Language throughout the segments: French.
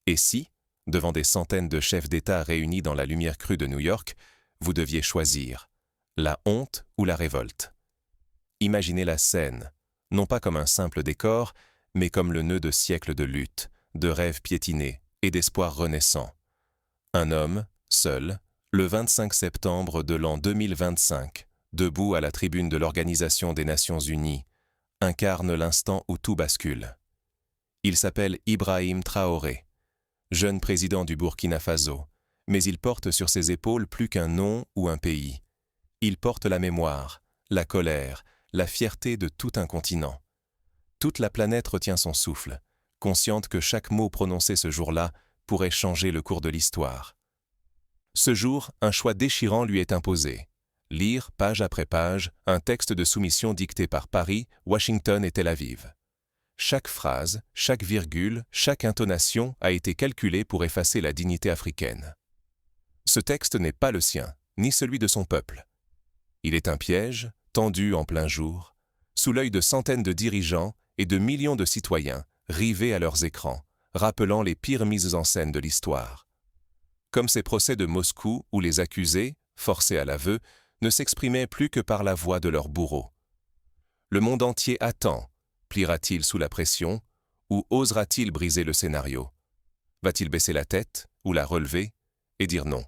Et si, devant des centaines de chefs d'État réunis dans la lumière crue de New York, vous deviez choisir la honte ou la révolte? Imaginez la scène, non pas comme un simple décor, mais comme le nœud de siècles de lutte, de rêves piétinés et d'espoirs renaissants. Un homme, seul, le 25 septembre de l'an 2025, debout à la tribune de l'Organisation des Nations Unies, incarne l'instant où tout bascule. Il s'appelle Ibrahim Traoré, jeune président du Burkina Faso, mais il porte sur ses épaules plus qu'un nom ou un pays. Il porte la mémoire, la colère, la fierté de tout un continent. Toute la planète retient son souffle, consciente que chaque mot prononcé ce jour-là pourrait changer le cours de l'histoire. Ce jour, un choix déchirant lui est imposé. Lire, page après page, un texte de soumission dicté par Paris, Washington et Tel Aviv. Chaque phrase, chaque virgule, chaque intonation a été calculée pour effacer la dignité africaine. Ce texte n'est pas le sien, ni celui de son peuple. Il est un piège, tendu en plein jour, sous l'œil de centaines de dirigeants et de millions de citoyens, rivés à leurs écrans, rappelant les pires mises en scène de l'histoire. Comme ces procès de Moscou où les accusés, forcés à l'aveu, ne s'exprimaient plus que par la voix de leurs bourreaux. Le monde entier attend. Pliera-t-il sous la pression ou osera-t-il briser le scénario? Va-t-il baisser la tête ou la relever et dire non?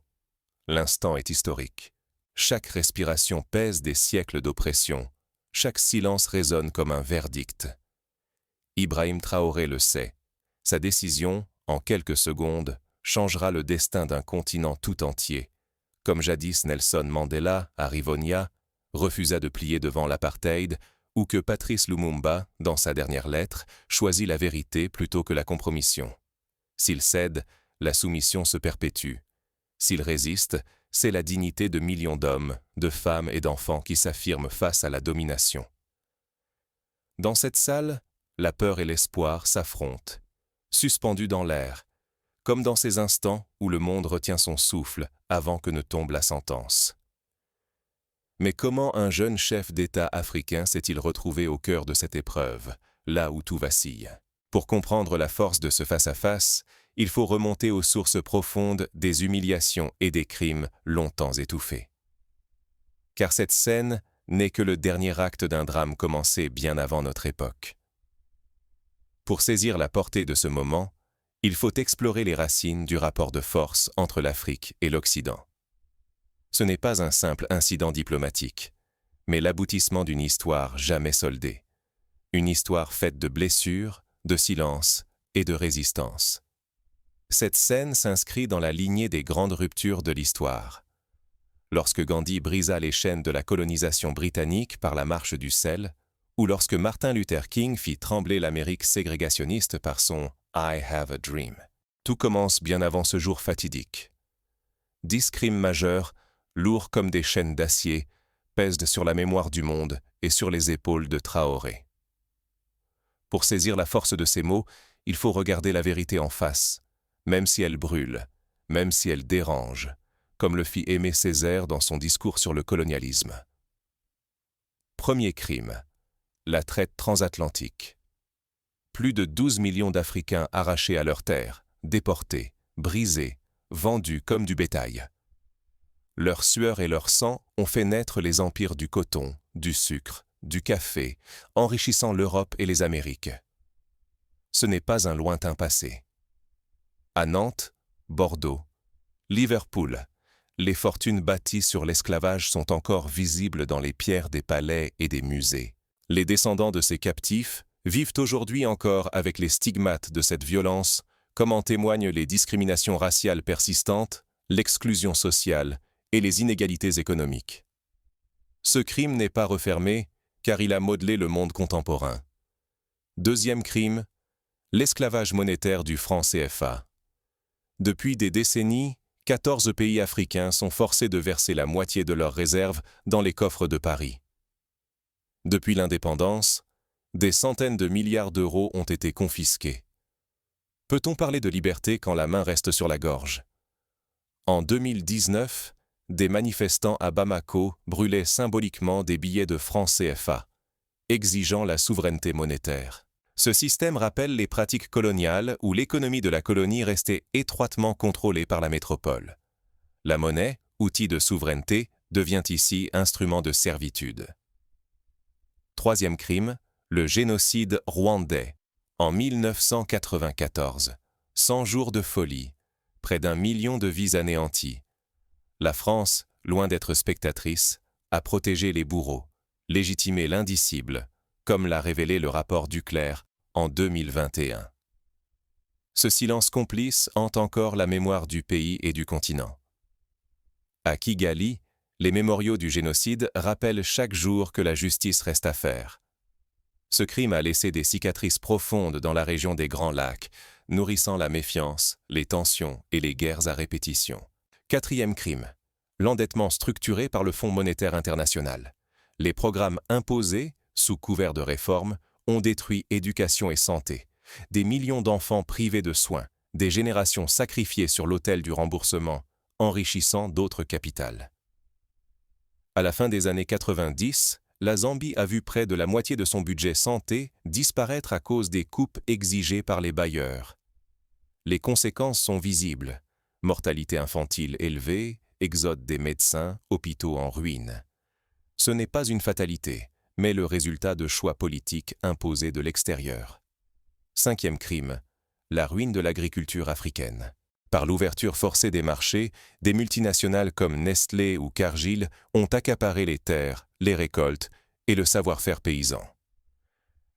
L'instant est historique. Chaque respiration pèse des siècles d'oppression. Chaque silence résonne comme un verdict. Ibrahim Traoré le sait. Sa décision, en quelques secondes, changera le destin d'un continent tout entier. Comme jadis Nelson Mandela, à Rivonia, refusa de plier devant l'apartheid, ou que Patrice Lumumba, dans sa dernière lettre, choisit la vérité plutôt que la compromission. S'il cède, la soumission se perpétue. S'il résiste, c'est la dignité de millions d'hommes, de femmes et d'enfants qui s'affirment face à la domination. Dans cette salle, la peur et l'espoir s'affrontent, suspendus dans l'air, comme dans ces instants où le monde retient son souffle avant que ne tombe la sentence. Mais comment un jeune chef d'État africain s'est-il retrouvé au cœur de cette épreuve, là où tout vacille? Pour comprendre la force de ce face-à-face, il faut remonter aux sources profondes des humiliations et des crimes longtemps étouffés. Car cette scène n'est que le dernier acte d'un drame commencé bien avant notre époque. Pour saisir la portée de ce moment, il faut explorer les racines du rapport de force entre l'Afrique et l'Occident. Ce n'est pas un simple incident diplomatique, mais l'aboutissement d'une histoire jamais soldée. Une histoire faite de blessures, de silence et de résistance. Cette scène s'inscrit dans la lignée des grandes ruptures de l'histoire. Lorsque Gandhi brisa les chaînes de la colonisation britannique par la marche du sel, ou lorsque Martin Luther King fit trembler l'Amérique ségrégationniste par son « I have a dream ». Tout commence bien avant ce jour fatidique. 10 crimes majeurs, lourds comme des chaînes d'acier, pèsent sur la mémoire du monde et sur les épaules de Traoré. Pour saisir la force de ces mots, il faut regarder la vérité en face, même si elle brûle, même si elle dérange, comme le fit Aimé Césaire dans son discours sur le colonialisme. Premier crime, la traite transatlantique. Plus de 12 millions d'Africains arrachés à leurs terres, déportés, brisés, vendus comme du bétail. Leur sueur et leur sang ont fait naître les empires du coton, du sucre, du café, enrichissant l'Europe et les Amériques. Ce n'est pas un lointain passé. À Nantes, Bordeaux, Liverpool, les fortunes bâties sur l'esclavage sont encore visibles dans les pierres des palais et des musées. Les descendants de ces captifs vivent aujourd'hui encore avec les stigmates de cette violence, comme en témoignent les discriminations raciales persistantes, l'exclusion sociale et les inégalités économiques. Ce crime n'est pas refermé, car il a modelé le monde contemporain. Deuxième crime, l'esclavage monétaire du franc CFA. Depuis des décennies, 14 pays africains sont forcés de verser la moitié de leurs réserves dans les coffres de Paris. Depuis l'indépendance, des centaines de milliards d'euros ont été confisqués. Peut-on parler de liberté quand la main reste sur la gorge? En 2019, des manifestants à Bamako brûlaient symboliquement des billets de francs CFA, exigeant la souveraineté monétaire. Ce système rappelle les pratiques coloniales où l'économie de la colonie restait étroitement contrôlée par la métropole. La monnaie, outil de souveraineté, devient ici instrument de servitude. Troisième crime, le génocide rwandais. En 1994, 100 jours de folie, près d'1 million de vies anéanties. La France, loin d'être spectatrice, a protégé les bourreaux, légitimé l'indicible, comme l'a révélé le rapport Duclerc en 2021. Ce silence complice hante encore la mémoire du pays et du continent. À Kigali, les mémoriaux du génocide rappellent chaque jour que la justice reste à faire. Ce crime a laissé des cicatrices profondes dans la région des Grands Lacs, nourrissant la méfiance, les tensions et les guerres à répétition. Quatrième crime, l'endettement structuré par le Fonds monétaire international. Les programmes imposés, sous couvert de réforme, ont détruit éducation et santé. Des millions d'enfants privés de soins, des générations sacrifiées sur l'autel du remboursement, enrichissant d'autres capitales. À la fin des années 90, la Zambie a vu près de la moitié de son budget santé disparaître à cause des coupes exigées par les bailleurs. Les conséquences sont visibles. Mortalité infantile élevée, exode des médecins, hôpitaux en ruine. Ce n'est pas une fatalité, mais le résultat de choix politiques imposés de l'extérieur. Cinquième crime, la ruine de l'agriculture africaine. Par l'ouverture forcée des marchés, des multinationales comme Nestlé ou Cargill ont accaparé les terres, les récoltes et le savoir-faire paysan.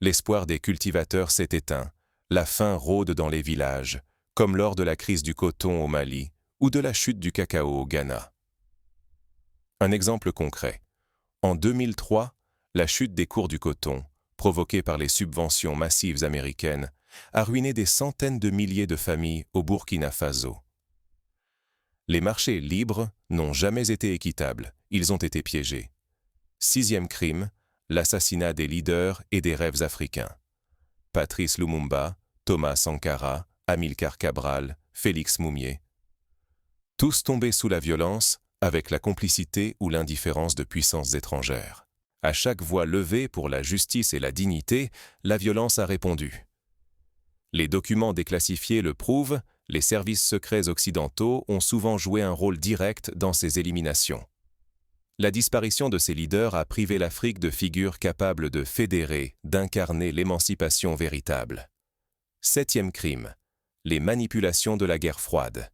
L'espoir des cultivateurs s'est éteint, la faim rôde dans les villages, comme lors de la crise du coton au Mali ou de la chute du cacao au Ghana. Un exemple concret. En 2003, la chute des cours du coton, provoquée par les subventions massives américaines, a ruiné des centaines de milliers de familles au Burkina Faso. Les marchés libres n'ont jamais été équitables, ils ont été piégés. Sixième crime, l'assassinat des leaders et des rêves africains. Patrice Lumumba, Thomas Sankara, Amilcar Cabral, Félix Moumié. Tous tombés sous la violence, avec la complicité ou l'indifférence de puissances étrangères. À chaque voix levée pour la justice et la dignité, la violence a répondu. Les documents déclassifiés le prouvent, les services secrets occidentaux ont souvent joué un rôle direct dans ces éliminations. La disparition de ces leaders a privé l'Afrique de figures capables de fédérer, d'incarner l'émancipation véritable. Septième crime, les manipulations de la guerre froide.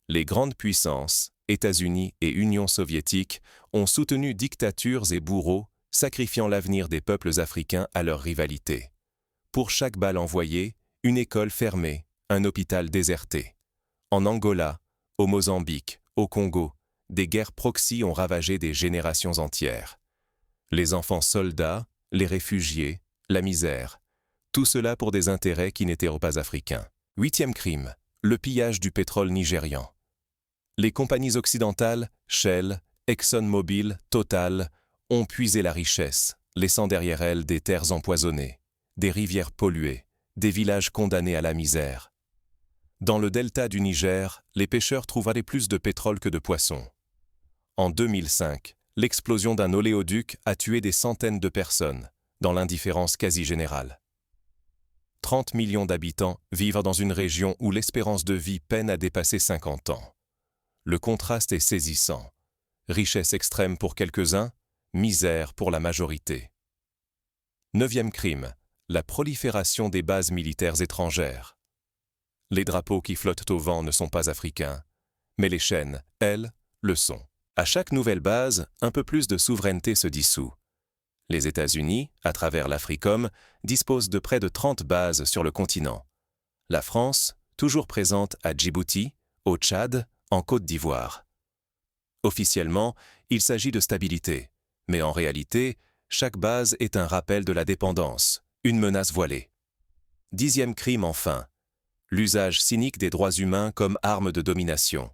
Les grandes puissances, États-Unis et Union soviétique, ont soutenu dictatures et bourreaux, sacrifiant l'avenir des peuples africains à leur rivalité. Pour chaque balle envoyée, une école fermée, un hôpital déserté. En Angola, au Mozambique, au Congo, des guerres proxy ont ravagé des générations entières. Les enfants soldats, les réfugiés, la misère. Tout cela pour des intérêts qui n'étaient pas africains. Huitième crime, le pillage du pétrole nigérian. Les compagnies occidentales, Shell, ExxonMobil, Total, ont puisé la richesse, laissant derrière elles des terres empoisonnées, des rivières polluées, des villages condamnés à la misère. Dans le delta du Niger, les pêcheurs trouvaient plus de pétrole que de poissons. En 2005, l'explosion d'un oléoduc a tué des centaines de personnes, dans l'indifférence quasi générale. 30 millions d'habitants vivent dans une région où l'espérance de vie peine à dépasser 50 ans. Le contraste est saisissant. Richesse extrême pour quelques-uns, misère pour la majorité. Neuvième crime, la prolifération des bases militaires étrangères. Les drapeaux qui flottent au vent ne sont pas africains, mais les chaînes, elles, le sont. À chaque nouvelle base, un peu plus de souveraineté se dissout. Les États-Unis, à travers l'Africom, disposent de près de 30 bases sur le continent. La France, toujours présente à Djibouti, au Tchad, en Côte d'Ivoire. Officiellement, il s'agit de stabilité, mais en réalité, chaque base est un rappel de la dépendance, une menace voilée. Dixième crime enfin, l'usage cynique des droits humains comme arme de domination.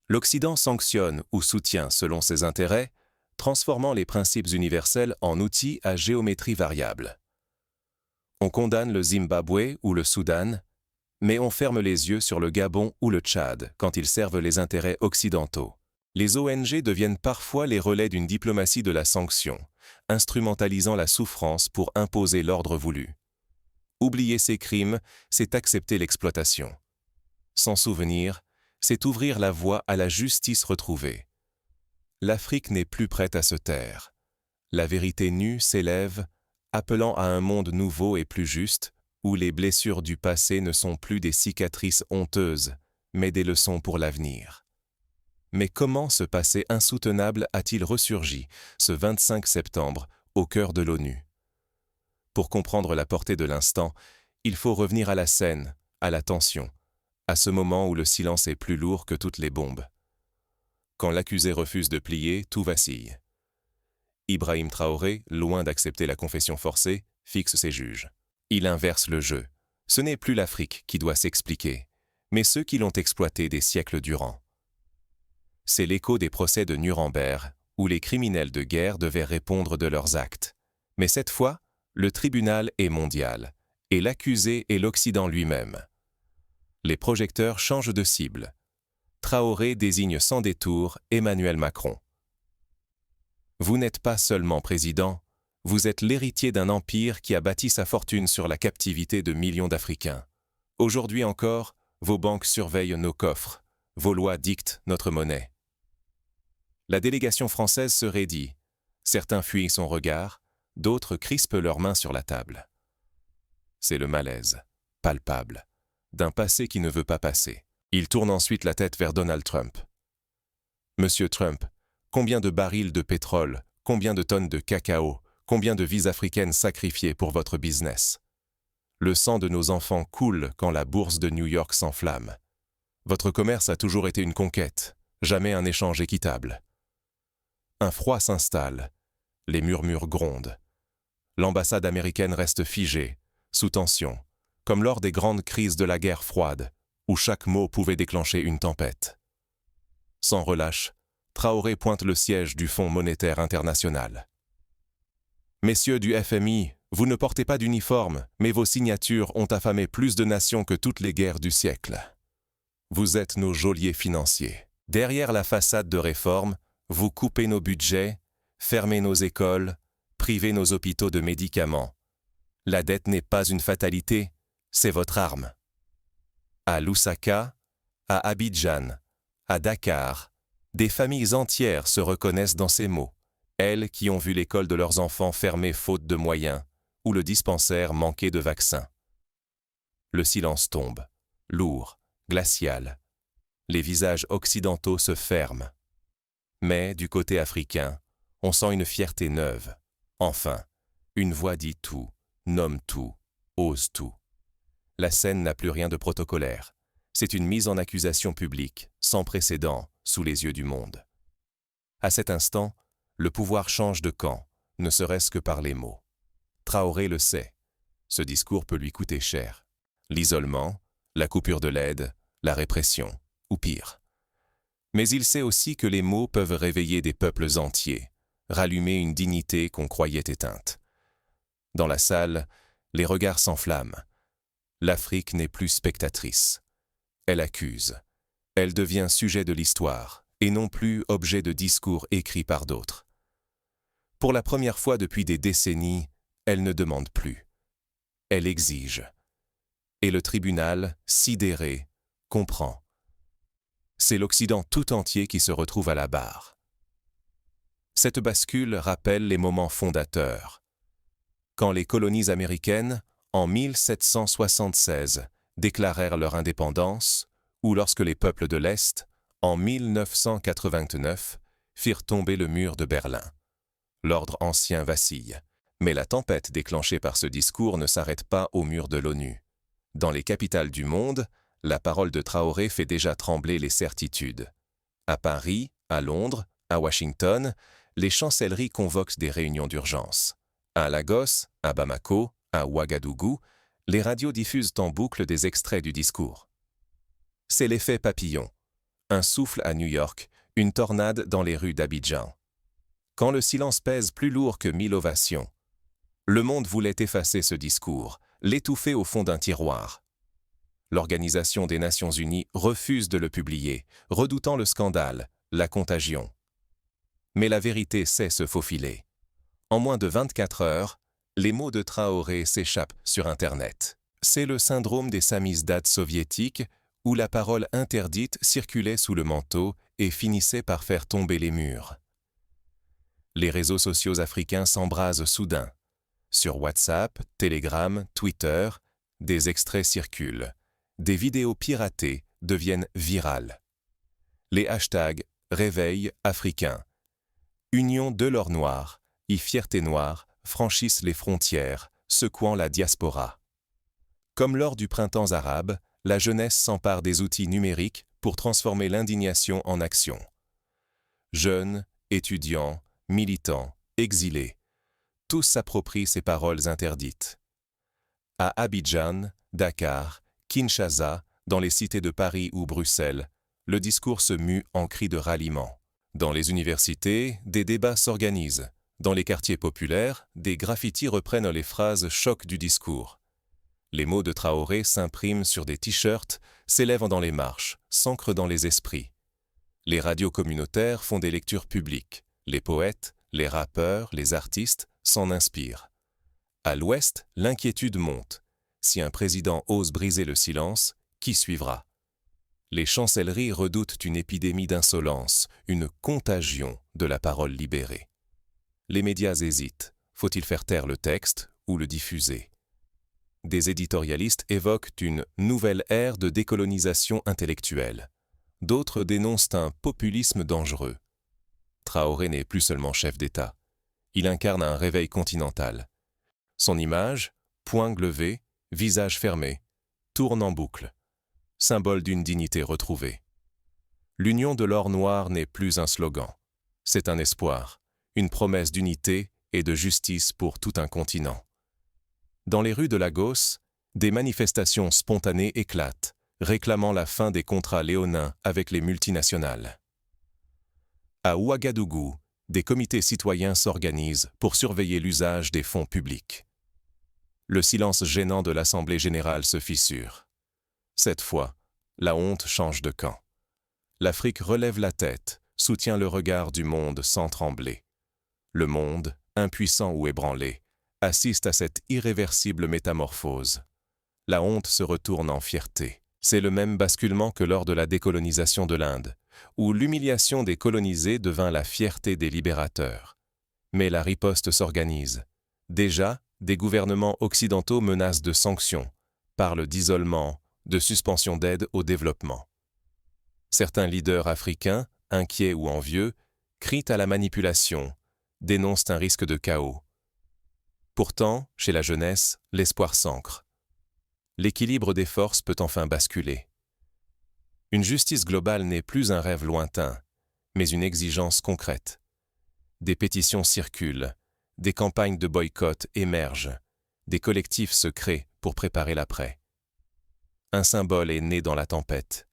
L'Occident sanctionne ou soutient selon ses intérêts, transformant les principes universels en outils à géométrie variable. On condamne le Zimbabwe ou le Soudan, mais on ferme les yeux sur le Gabon ou le Tchad quand ils servent les intérêts occidentaux. Les ONG deviennent parfois les relais d'une diplomatie de la sanction, instrumentalisant la souffrance pour imposer l'ordre voulu. Oublier ses crimes, c'est accepter l'exploitation. S'en souvenir, c'est ouvrir la voie à la justice retrouvée. L'Afrique n'est plus prête à se taire. La vérité nue s'élève, appelant à un monde nouveau et plus juste, où les blessures du passé ne sont plus des cicatrices honteuses, mais des leçons pour l'avenir. Mais comment ce passé insoutenable a-t-il ressurgi, ce 25 septembre, au cœur de l'ONU? Pour comprendre la portée de l'instant, il faut revenir à la scène, à la tension, à ce moment où le silence est plus lourd que toutes les bombes. Quand l'accusé refuse de plier, tout vacille. Ibrahim Traoré, loin d'accepter la confession forcée, fixe ses juges. Il inverse le jeu. Ce n'est plus l'Afrique qui doit s'expliquer, mais ceux qui l'ont exploité des siècles durant. C'est l'écho des procès de Nuremberg, où les criminels de guerre devaient répondre de leurs actes. Mais cette fois, le tribunal est mondial, et l'accusé est l'Occident lui-même. Les projecteurs changent de cible. Traoré désigne sans détour Emmanuel Macron. Vous n'êtes pas seulement président, vous êtes l'héritier d'un empire qui a bâti sa fortune sur la captivité de millions d'Africains. Aujourd'hui encore, vos banques surveillent nos coffres, vos lois dictent notre monnaie. La délégation française se raidit. Certains fuient son regard, d'autres crispent leurs mains sur la table. C'est le malaise, palpable, d'un passé qui ne veut pas passer. Il tourne ensuite la tête vers Donald Trump. Monsieur Trump, combien de barils de pétrole, combien de tonnes de cacao, combien de vies africaines sacrifiées pour votre business? Le sang de nos enfants coule quand la bourse de New York s'enflamme. Votre commerce a toujours été une conquête, jamais un échange équitable. Un froid s'installe, les murmures grondent. L'ambassade américaine reste figée, sous tension, comme lors des grandes crises de la guerre froide, où chaque mot pouvait déclencher une tempête. Sans relâche, Traoré pointe le siège du Fonds monétaire international. Messieurs du FMI, vous ne portez pas d'uniforme, mais vos signatures ont affamé plus de nations que toutes les guerres du siècle. Vous êtes nos geôliers financiers. Derrière la façade de réforme, vous coupez nos budgets, fermez nos écoles, privez nos hôpitaux de médicaments. La dette n'est pas une fatalité, c'est votre arme. À Lusaka, à Abidjan, à Dakar, des familles entières se reconnaissent dans ces mots. Elles qui ont vu l'école de leurs enfants fermée faute de moyens, ou le dispensaire manqué de vaccins. Le silence tombe, lourd, glacial. Les visages occidentaux se ferment. Mais, du côté africain, on sent une fierté neuve. Enfin, une voix dit tout, nomme tout, ose tout. La scène n'a plus rien de protocolaire. C'est une mise en accusation publique, sans précédent, sous les yeux du monde. À cet instant, le pouvoir change de camp, ne serait-ce que par les mots. Traoré le sait. Ce discours peut lui coûter cher. L'isolement, la coupure de l'aide, la répression, ou pire. Mais il sait aussi que les mots peuvent réveiller des peuples entiers, rallumer une dignité qu'on croyait éteinte. Dans la salle, les regards s'enflamment. L'Afrique n'est plus spectatrice. Elle accuse. Elle devient sujet de l'histoire, et non plus objet de discours écrits par d'autres. Pour la première fois depuis des décennies, elle ne demande plus. Elle exige. Et le tribunal, sidéré, comprend. C'est l'Occident tout entier qui se retrouve à la barre. Cette bascule rappelle les moments fondateurs. Quand les colonies américaines, en 1776, déclarèrent leur indépendance, ou lorsque les peuples de l'Est, en 1989, firent tomber le mur de Berlin. L'ordre ancien vacille, mais la tempête déclenchée par ce discours ne s'arrête pas au mur de l'ONU. Dans les capitales du monde, la parole de Traoré fait déjà trembler les certitudes. À Paris, à Londres, à Washington, les chancelleries convoquent des réunions d'urgence. À Lagos, à Bamako, à Ouagadougou, les radios diffusent en boucle des extraits du discours. C'est l'effet papillon. Un souffle à New York, une tornade dans les rues d'Abidjan. Quand le silence pèse plus lourd que 1000 ovations, le monde voulait effacer ce discours, l'étouffer au fond d'un tiroir. L'Organisation des Nations Unies refuse de le publier, redoutant le scandale, la contagion. Mais la vérité sait se faufiler. En moins de 24 heures, Les mots de Traoré s'échappent sur Internet. C'est le syndrome des samizdat soviétiques où la parole interdite circulait sous le manteau et finissait par faire tomber les murs. Les réseaux sociaux africains s'embrasent soudain. Sur WhatsApp, Telegram, Twitter, des extraits circulent. Des vidéos piratées deviennent virales. Les hashtags « Réveil africain »,« Union de l'or noir » et « Fierté noire » franchissent les frontières, secouant la diaspora. Comme lors du printemps arabe, la jeunesse s'empare des outils numériques pour transformer l'indignation en action. Jeunes, étudiants, militants, exilés, tous s'approprient ces paroles interdites. À Abidjan, Dakar, Kinshasa, dans les cités de Paris ou Bruxelles, le discours se mue en cris de ralliement. Dans les universités, des débats s'organisent. Dans les quartiers populaires, des graffitis reprennent les phrases chocs du discours. Les mots de Traoré s'impriment sur des t-shirts, s'élèvent dans les marches, s'ancrent dans les esprits. Les radios communautaires font des lectures publiques. Les poètes, les rappeurs, les artistes s'en inspirent. À l'Ouest, l'inquiétude monte. Si un président ose briser le silence, qui suivra? Les chancelleries redoutent une épidémie d'insolence, une contagion de la parole libérée. Les médias hésitent. Faut-il faire taire le texte ou le diffuser? Des éditorialistes évoquent une nouvelle ère de décolonisation intellectuelle. D'autres dénoncent un populisme dangereux. Traoré n'est plus seulement chef d'État. Il incarne un réveil continental. Son image, poing levé, visage fermé, tourne en boucle, symbole d'une dignité retrouvée. L'union de l'or noir n'est plus un slogan. C'est un espoir, une promesse d'unité et de justice pour tout un continent. Dans les rues de Lagos, des manifestations spontanées éclatent, réclamant la fin des contrats léonins avec les multinationales. À Ouagadougou, des comités citoyens s'organisent pour surveiller l'usage des fonds publics. Le silence gênant de l'Assemblée générale se fissure. Cette fois, la honte change de camp. L'Afrique relève la tête, soutient le regard du monde sans trembler. Le monde, impuissant ou ébranlé, assiste à cette irréversible métamorphose. La honte se retourne en fierté. C'est le même basculement que lors de la décolonisation de l'Inde, où l'humiliation des colonisés devint la fierté des libérateurs. Mais la riposte s'organise. Déjà, des gouvernements occidentaux menacent de sanctions, parlent d'isolement, de suspension d'aide au développement. Certains leaders africains, inquiets ou envieux, crient à la manipulation, dénoncent un risque de chaos. Pourtant, chez la jeunesse, l'espoir s'ancre. L'équilibre des forces peut enfin basculer. Une justice globale n'est plus un rêve lointain, mais une exigence concrète. Des pétitions circulent, des campagnes de boycott émergent, des collectifs se créent pour préparer l'après. Un symbole est né dans la tempête.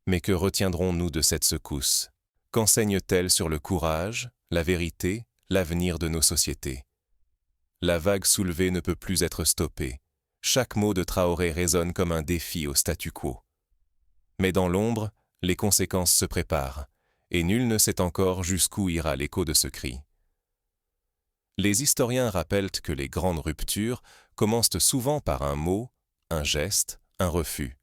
Mais que retiendrons-nous de cette secousse? Qu'enseigne-t-elle sur le courage, la vérité, l'avenir de nos sociétés? La vague soulevée ne peut plus être stoppée. Chaque mot de Traoré résonne comme un défi au statu quo. Mais dans l'ombre, les conséquences se préparent, et nul ne sait encore jusqu'où ira l'écho de ce cri. Les historiens rappellent que les grandes ruptures commencent souvent par un mot, un geste, un refus.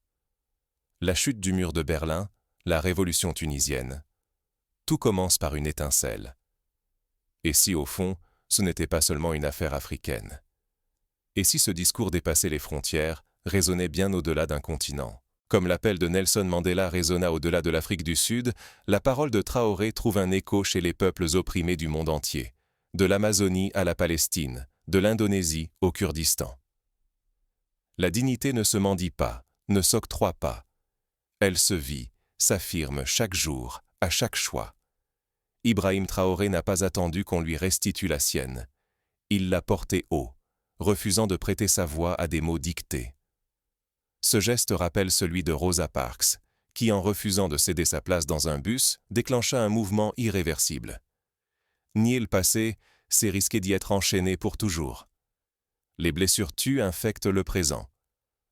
La chute du mur de Berlin, la révolution tunisienne. Tout commence par une étincelle. Et si, au fond, ce n'était pas seulement une affaire africaine? Et si ce discours dépassait les frontières, résonnait bien au-delà d'un continent? Comme l'appel de Nelson Mandela résonna au-delà de l'Afrique du Sud, la parole de Traoré trouve un écho chez les peuples opprimés du monde entier, de l'Amazonie à la Palestine, de l'Indonésie au Kurdistan. La dignité ne se mendie pas, ne s'octroie pas. Elle se vit, s'affirme chaque jour, à chaque choix. Ibrahim Traoré n'a pas attendu qu'on lui restitue la sienne. Il l'a portée haut, refusant de prêter sa voix à des mots dictés. Ce geste rappelle celui de Rosa Parks, qui, en refusant de céder sa place dans un bus, déclencha un mouvement irréversible. Nier le passé, c'est risquer d'y être enchaîné pour toujours. Les blessures tuent infectent le présent.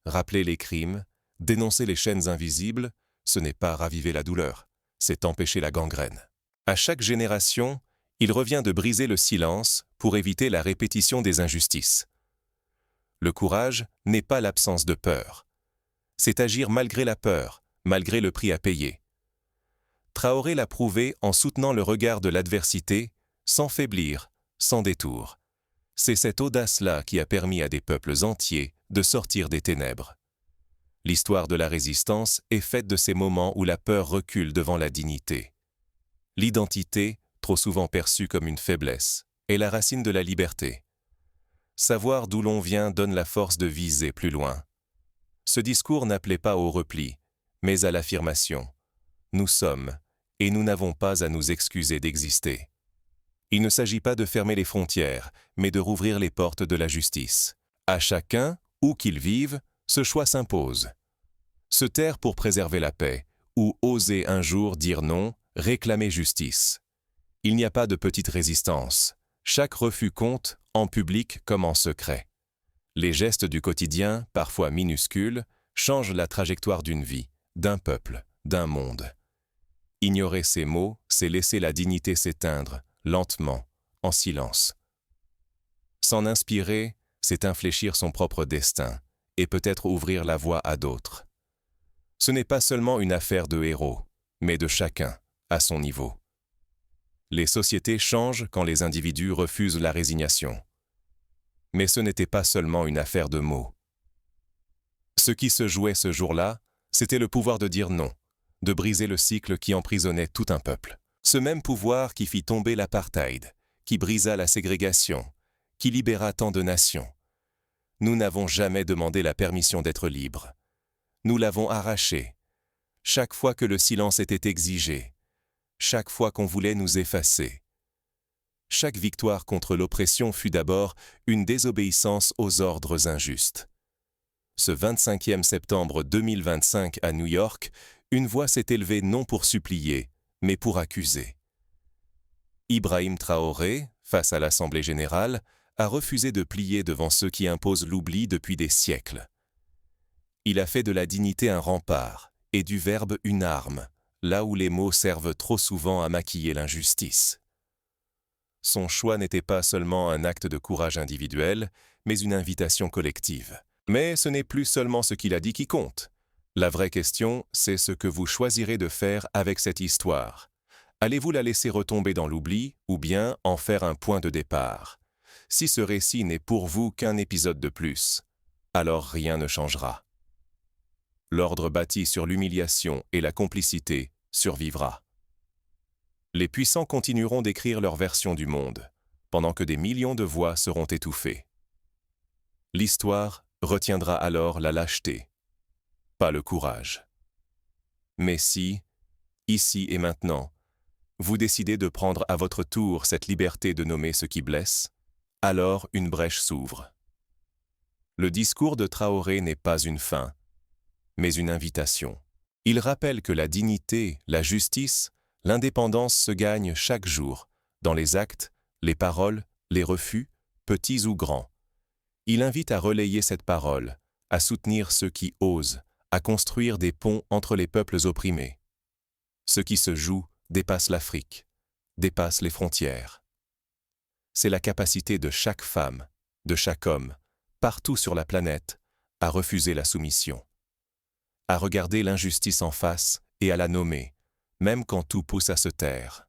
Rappeler les crimes, dénoncer les chaînes invisibles, ce n'est pas raviver la douleur, c'est empêcher la gangrène. À chaque génération, Il revient de briser le silence pour éviter la répétition des injustices. Le courage n'est pas l'absence de peur. C'est agir malgré la peur, malgré le prix à payer. Traoré l'a prouvé en soutenant le regard de l'adversité, sans faiblir, sans détour. C'est cette audace-là qui a permis à des peuples entiers de sortir des ténèbres. L'histoire de la résistance est faite de ces moments où la peur recule devant la dignité. L'identité, trop souvent perçue comme une faiblesse, est la racine de la liberté. Savoir d'où l'on vient donne la force de viser plus loin. Ce discours n'appelait pas au repli, mais à l'affirmation. Nous sommes, et nous n'avons pas à nous excuser d'exister. Il ne s'agit pas de fermer les frontières, mais de rouvrir les portes de la justice. À chacun, où qu'il vive, ce choix s'impose. Se taire pour préserver la paix, ou oser un jour dire non, réclamer justice. Il n'y a pas de petite résistance. Chaque refus compte, en public comme en secret. Les gestes du quotidien, parfois minuscules, changent la trajectoire d'une vie, d'un peuple, d'un monde. Ignorer ces mots, c'est laisser la dignité s'éteindre, lentement, en silence. S'en inspirer, c'est infléchir son propre destin, et peut-être ouvrir la voie à d'autres. Ce n'est pas seulement une affaire de héros, mais de chacun, à son niveau. Les sociétés changent quand les individus refusent la résignation. Mais ce n'était pas seulement une affaire de mots. Ce qui se jouait ce jour-là, c'était le pouvoir de dire non, de briser le cycle qui emprisonnait tout un peuple. Ce même pouvoir qui fit tomber l'apartheid, qui brisa la ségrégation, qui libéra tant de nations. Nous n'avons jamais demandé la permission d'être libres. Nous l'avons arrachée. Chaque fois que le silence était exigé, chaque fois qu'on voulait nous effacer. Chaque victoire contre l'oppression fut d'abord une désobéissance aux ordres injustes. Ce 25e septembre 2025 à New York, une voix s'est élevée non pour supplier, mais pour accuser. Ibrahim Traoré, face à l'Assemblée générale, a refusé de plier devant ceux qui imposent l'oubli depuis des siècles. Il a fait de la dignité un rempart et du verbe une arme, là où les mots servent trop souvent à maquiller l'injustice. Son choix n'était pas seulement un acte de courage individuel, mais une invitation collective. Mais ce n'est plus seulement ce qu'il a dit qui compte. La vraie question, c'est ce que vous choisirez de faire avec cette histoire. Allez-vous la laisser retomber dans l'oubli ou bien en faire un point de départ? Si ce récit n'est pour vous qu'un épisode de plus, alors rien ne changera. L'ordre bâti sur l'humiliation et la complicité survivra. Les puissants continueront d'écrire leur version du monde, pendant que des millions de voix seront étouffées. L'histoire retiendra alors la lâcheté, pas le courage. Mais si, ici et maintenant, vous décidez de prendre à votre tour cette liberté de nommer ce qui blesse, alors une brèche s'ouvre. Le discours de Traoré n'est pas une fin, mais une invitation. Il rappelle que la dignité, la justice, l'indépendance se gagnent chaque jour, dans les actes, les paroles, les refus, petits ou grands. Il invite à relayer cette parole, à soutenir ceux qui osent, à construire des ponts entre les peuples opprimés. Ce qui se joue dépasse l'Afrique, dépasse les frontières. C'est la capacité de chaque femme, de chaque homme, partout sur la planète, à refuser la soumission, à regarder l'injustice en face et à la nommer, même quand tout pousse à se taire.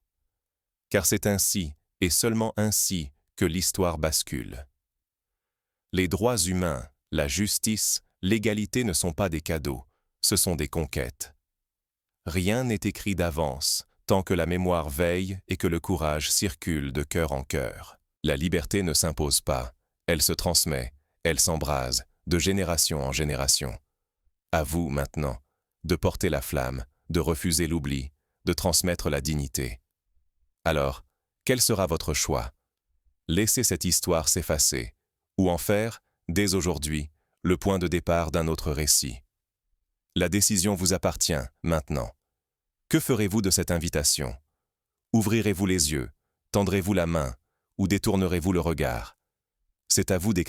Car c'est ainsi, et seulement ainsi, que l'histoire bascule. Les droits humains, la justice, l'égalité ne sont pas des cadeaux, ce sont des conquêtes. Rien n'est écrit d'avance, tant que la mémoire veille et que le courage circule de cœur en cœur. La liberté ne s'impose pas, elle se transmet, elle s'embrase, de génération en génération. À vous, maintenant, de porter la flamme, de refuser l'oubli, de transmettre la dignité. Alors, quel sera votre choix? Laissez cette histoire s'effacer, ou en faire, dès aujourd'hui, le point de départ d'un autre récit. La décision vous appartient, maintenant. Que ferez-vous de cette invitation? Ouvrirez-vous les yeux, tendrez-vous la main, ou détournerez-vous le regard? C'est à vous d'écrire.